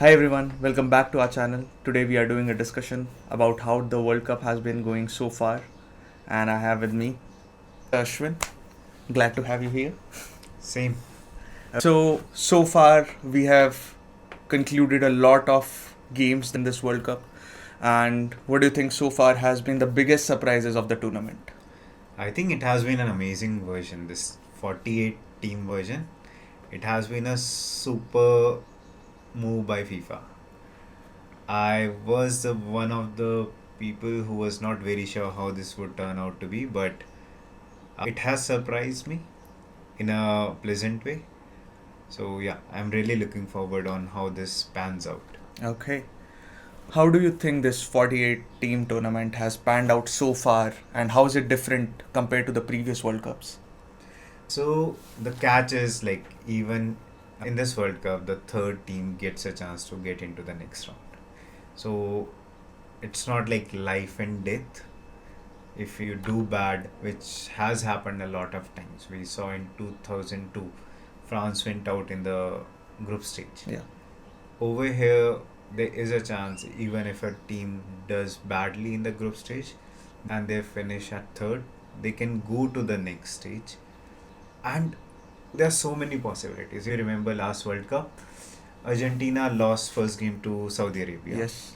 Hi everyone, welcome back to our channel. Today we are doing a discussion about how the World Cup has been going so far, and I have with me Ashwin. Glad to have you here. Same. So far we have concluded a lot of games in this World Cup, and what do you think so far has been the biggest surprises of the tournament? I think it has been an amazing version, this 48 team version. It has been a super move by FIFA. I was one of the people who was not very sure how this would turn out to be, but it has surprised me in a pleasant way. So, yeah, I'm really looking forward on how this pans out. Okay. How do you think this 48 team tournament has panned out so far, and how is it different compared to the previous World Cups? So the catch is like even in this World Cup, the third team gets a chance to get into the next round. So it's not like life and death. If you do bad, which has happened a lot of times, we saw in 2002, France went out in the group stage. Yeah. Over here, there is a chance even if a team does badly in the group stage and they finish at third, they can go to the next stage. And there are so many possibilities. You remember last World Cup, Argentina lost first game to Saudi Arabia. Yes.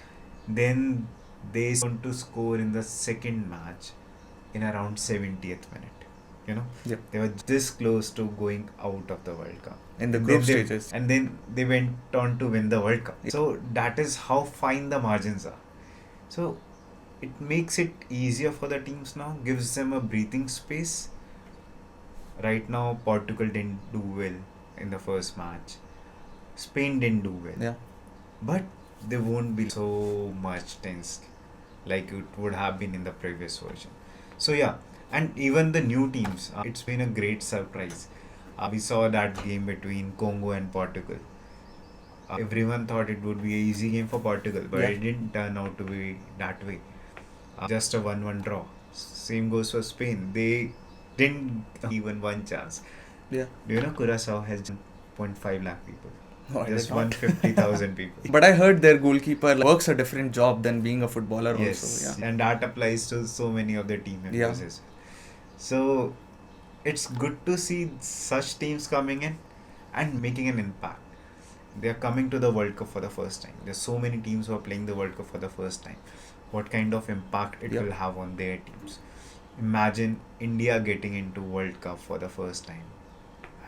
Then they want to score in the second match in around 70th minute. You know, Yep. they were this close to going out of the World Cup. In the And group then stages. and then they went on to win the World Cup. Yeah. So that is how fine the margins are. So it makes it easier for the teams now, gives them a breathing space. Right now, Portugal didn't do well in the first match. Spain didn't do well. Yeah. But they won't be so much tense like it would have been in the previous version. So yeah, and even the new teams, it's been a great surprise. We saw that game between Congo and Portugal. Everyone thought it would be an easy game for Portugal, but Yeah. it didn't turn out to be that way. Just a 1-1 draw. Same goes for Spain. They didn't even one chance. Yeah. Do you know Curacao has 1.5 lakh people? No, I Just did not. 150,000 people. But I heard their goalkeeper works a different job than being a footballer Yes, also. Yeah. and that applies to so many of the team members Yeah. as well. So it's good to see such teams coming in and making an impact. They are coming to the World Cup for the first time. There's so many teams who are playing the World Cup for the first time. What kind of impact it Yeah. will have on their teams? Imagine India getting into World Cup for the first time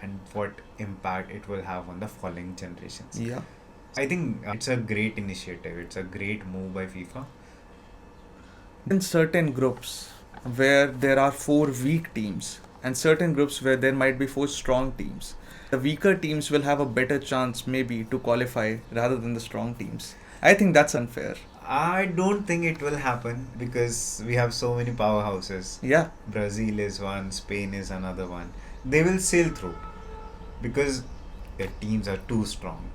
and what impact it will have on the following generations. Yeah. I think it's a great initiative. It's a great move by FIFA. In certain groups where there are four weak teams and certain groups where there might be four strong teams, the weaker teams will have a better chance maybe to qualify rather than the strong teams. I think that's unfair. I don't think it will happen because we have so many powerhouses. Yeah. Brazil is one, Spain is another one. They will sail through because their teams are too strong.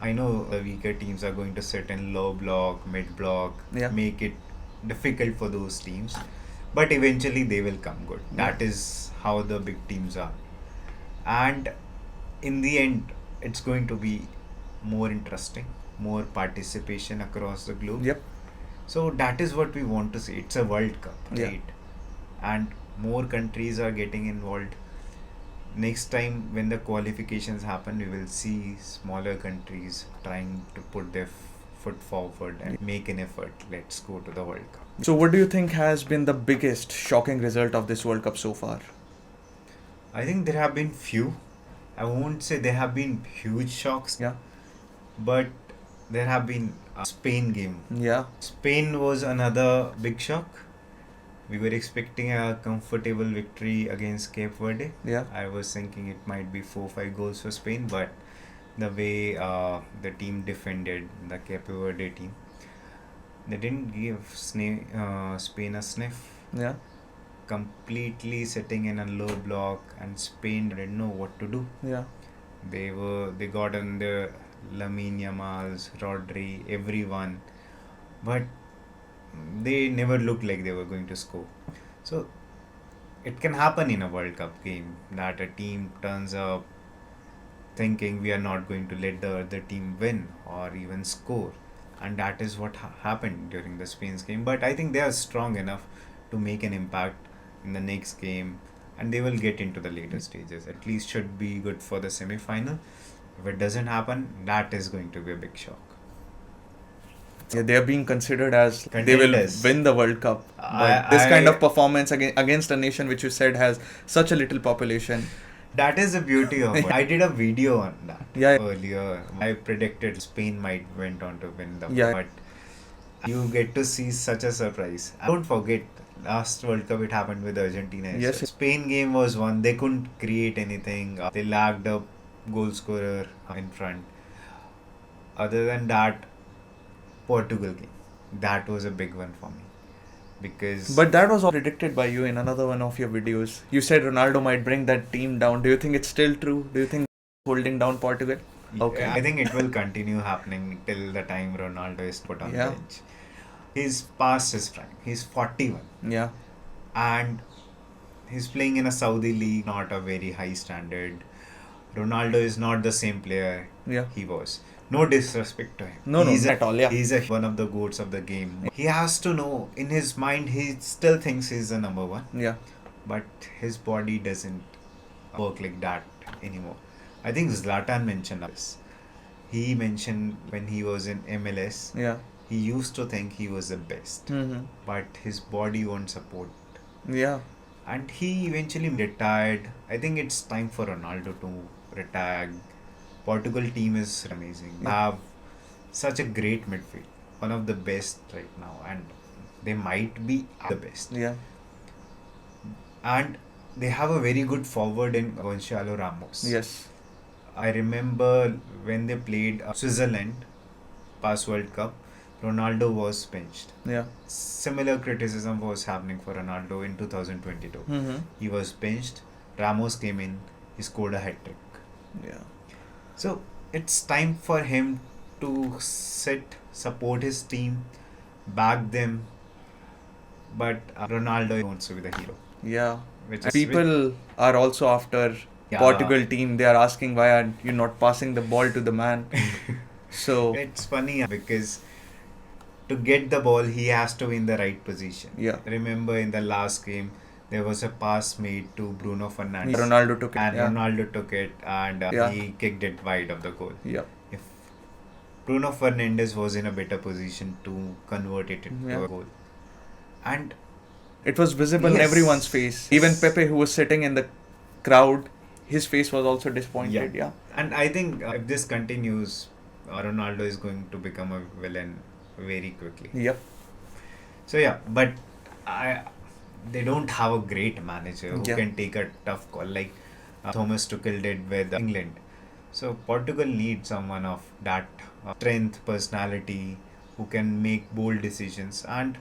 I know the weaker teams are going to sit in low block, mid block, Yeah. make it difficult for those teams. But eventually they will come good. Yeah. That is how the big teams are. And in the end, it's going to be more interesting, more participation across the globe. Yep. So that is what we want to see. It's a World Cup, Yeah. right? And more countries are getting involved. Next time, when the qualifications happen, we will see smaller countries trying to put their foot forward and make an effort. Let's go to the World Cup. So, what do you think has been the biggest shocking result of this World Cup so far? I think there have been few. I won't say there have been huge shocks, Yeah. but there have been a Spain game. Yeah. Spain was another big shock. We were expecting a comfortable victory against Cape Verde. Yeah. I was thinking it might be 4-5 goals for Spain, but the way the team defended, the Cape Verde team, they didn't give Spain a sniff. Yeah. Completely sitting in a low block, and Spain didn't know what to do. Yeah. They got on the Lamine Yamal's, Rodri, everyone, but they never looked like they were going to score. So it can happen in a World Cup game that a team turns up thinking we are not going to let the other team win or even score, and that is what happened during the Spain's game. But I think they are strong enough to make an impact in the next game, and they will get into the later stages. At least should be good for the semi-final. If it doesn't happen, that is going to be a big shock. Yeah, they are being considered as they will Contenders. win the World Cup. But this kind of performance against a nation which you said has such a little population. That is the beauty of it. I did a video on that Yeah. earlier. I predicted Spain might went on to win the Yeah. but you get to see such a surprise. Don't forget, last World Cup it happened with Argentina. Yes. Spain game was one. They couldn't create anything. They lacked a goal scorer in front. Other than that, Portugal game. That was a big one for me. Because But that was all predicted by you in another one of your videos. You said Ronaldo might bring that team down. Do you think it's still true? Do you think holding down Portugal? Okay. I think it will continue happening till the time Ronaldo is put on the Yeah. bench. He's past his prime. He's 41. Yeah. And he's playing in a Saudi league, not a very high standard. Ronaldo is not the same player Yeah. he was. No disrespect to him. No, He's at all. Yeah. He's one of the goats of the game. He has to know, in his mind, he still thinks he's the number one. Yeah. But his body doesn't work like that anymore. I think Zlatan mentioned this. He mentioned when he was in MLS, Yeah. he used to think he was the best, Mm-hmm. but his body won't support. Yeah. And he eventually retired. I think it's time for Ronaldo to retire. Portugal team is amazing. They have such a great midfield, one of the best right now, and they might be the best. Yeah. And they have a very good forward in Gonzalo Ramos. Yes. I remember when they played Switzerland past World Cup, Ronaldo was benched. Yeah. Similar criticism was happening for Ronaldo in 2022. Mm-hmm. He was benched, Ramos came in, he scored a hat trick. Yeah. So it's time for him to sit, support his team, back them. But Ronaldo wants to be the hero. Yeah. Which And is people are also after Yeah. Portugal team. They are asking why are you not passing the ball to the man? So It's funny because to get the ball, he has to be in the right position. yeah. Remember in the last game, there was a pass made to Bruno Fernandes. Ronaldo took it. And Yeah. Ronaldo took it and Yeah. he kicked it wide of the goal. Yeah. If Bruno Fernandes was in a better position to convert it into Yeah. a goal. And It was visible in Yes. everyone's face. Even Pepe, who was sitting in the crowd, his face was also disappointed. Yeah. And I think if this continues, Ronaldo is going to become a villain very quickly. Yep. So yeah, but they don't have a great manager who Yeah. can take a tough call like Thomas Tuchel did with England. So Portugal needs someone of that strength, personality, who can make bold decisions, and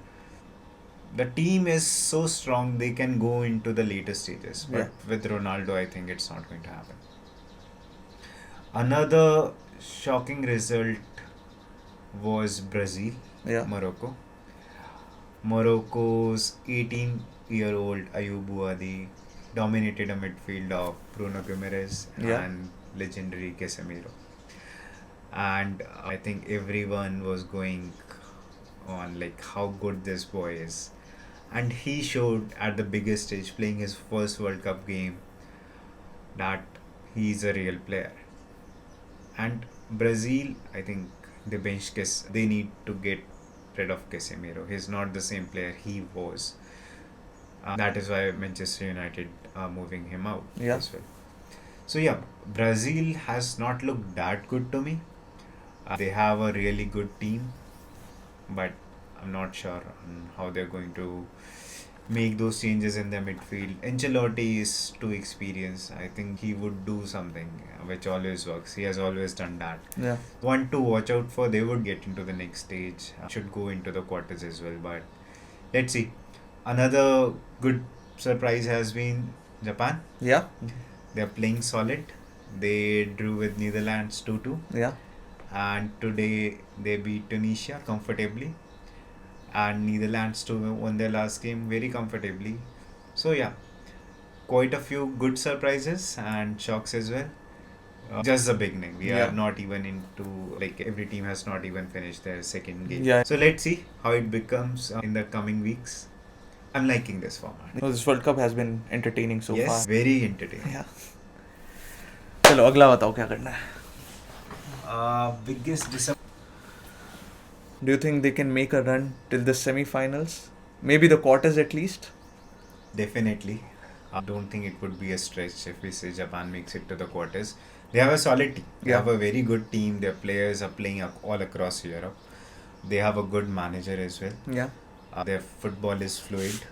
the team is so strong they can go into the later stages. But with Ronaldo, I think it's not going to happen. Another shocking result was Brazil, Yeah. Morocco. Morocco's 18-year-old Ayub Buadi dominated a midfield of Bruno Guimaraes Yeah. and legendary Casemiro. And I think everyone was going on like how good this boy is. And he showed at the biggest stage, playing his first World Cup game, that he's a real player. And Brazil, I think they benched they need to get rid of Casemiro. He's not the same player he was. That is why Manchester United are moving him out Yeah. as well. So yeah, Brazil has not looked that good to me. They have a really good team, but I'm not sure on how they're going to make those changes in their midfield. Ancelotti is too experienced. I think he would do something which always works. He has always done that. Yeah. One to watch out for, they would get into the next stage. Should go into the quarters as well, but let's see. Another good surprise has been Japan. Yeah. They're playing solid. They drew with Netherlands 2-2. Yeah. And today they beat Tunisia comfortably. And Netherlands too won their last game very comfortably. So yeah, quite a few good surprises and shocks as well. just the beginning. We Yeah. are not even into, like, every team has not even finished their second game. Yeah. So let's see how it becomes in the coming weeks. I'm liking this format. No, this World Cup has been entertaining so Yes, far. very entertaining. Yeah. चलो अगला बताओ क्या करना है. Biggest disappointment. Do you think they can make a run till the semi-finals? Maybe the quarters at least? Definitely. I don't think it would be a stretch if we say Japan makes it to the quarters. They have a solid team. They Yeah. have a very good team. Their players are playing all across Europe. They have a good manager as well. Yeah. Their football is fluid.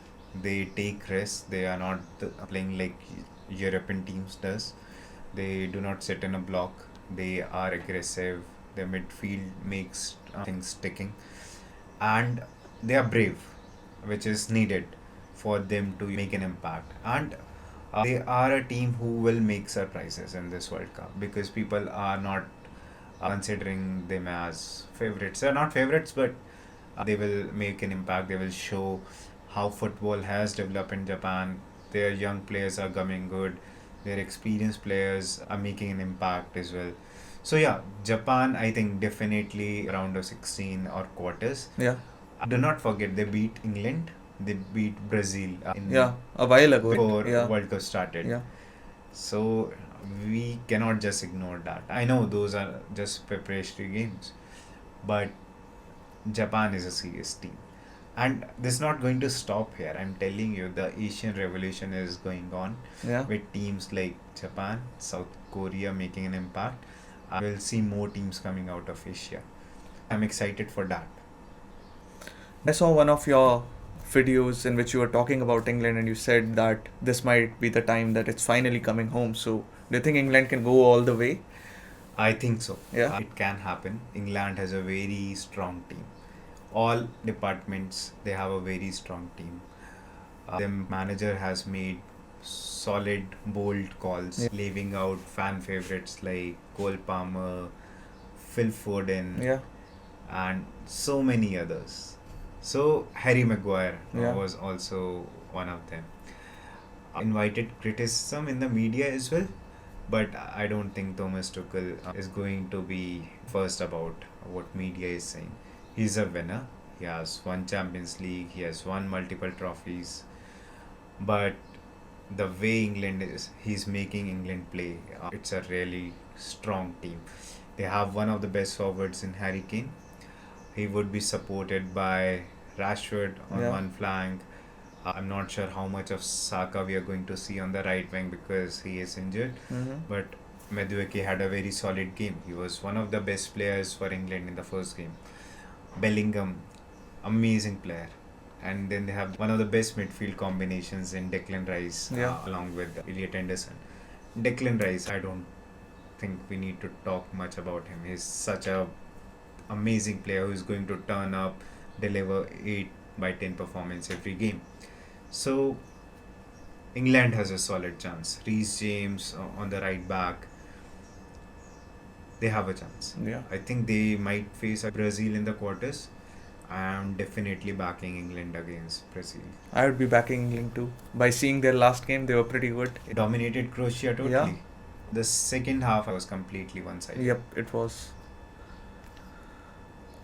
They take risks. They are not playing like European teams does. They do not sit in a block. They are aggressive. Their midfield makes things ticking, and they are brave, which is needed for them to make an impact. And they are a team who will make surprises in this World Cup because people are not considering them as favorites. They're not favorites, but they will make an impact. They will show how football has developed in Japan. Their young players are coming good. Their experienced players are making an impact as well. So yeah, Japan, I think definitely round of 16 or quarters. Yeah. Do not forget they beat England. They beat Brazil Yeah. A while ago. before Yeah. World Cup started. Yeah. So we cannot just ignore that. I know those are just preparatory games, but Japan is a serious team. And this is not going to stop here. I'm telling you, the Asian revolution is going on Yeah. with teams like Japan, South Korea making an impact. We'll see more teams coming out of Asia. I'm excited for that. I saw one of your videos in which you were talking about England and you said that this might be the time that it's finally coming home. So, do you think England can go all the way? I think so. Yeah. It can happen. England has a very strong team. All departments, they have a very strong team. The manager has made solid, bold calls, Yeah. leaving out fan favorites like Cole Palmer, Phil Foden, Yeah. and so many others. So Harry Maguire Yeah. was also one of them. Invited criticism in the media as well, but I don't think Thomas Tuchel is going to be first about what media is saying. He's a winner. He has won Champions League. He has won multiple trophies. But the way England is, he's making England play. It's a really strong team. They have one of the best forwards in Harry Kane. He would be supported by Rashford on Yeah. one flank. I'm not sure how much of Saka we are going to see on the right wing because he is injured. Mm-hmm. But Madueke had a very solid game. He was one of the best players for England in the first game. Bellingham, amazing player. And then they have one of the best midfield combinations in Declan Rice Yeah. along with Elliot Anderson. Declan Rice, I don't think we need to talk much about him. He's such a amazing player who's going to turn up, deliver 8 by 10 performance every game. So England has a solid chance. Reece James on the right back, they have a chance. Yeah. I think they might face Brazil in the quarters. I'm definitely backing England against Brazil. I would be backing England too. By seeing their last game, they were pretty good. It dominated Croatia totally. Yeah. The second half was completely one-sided. Yep, it was.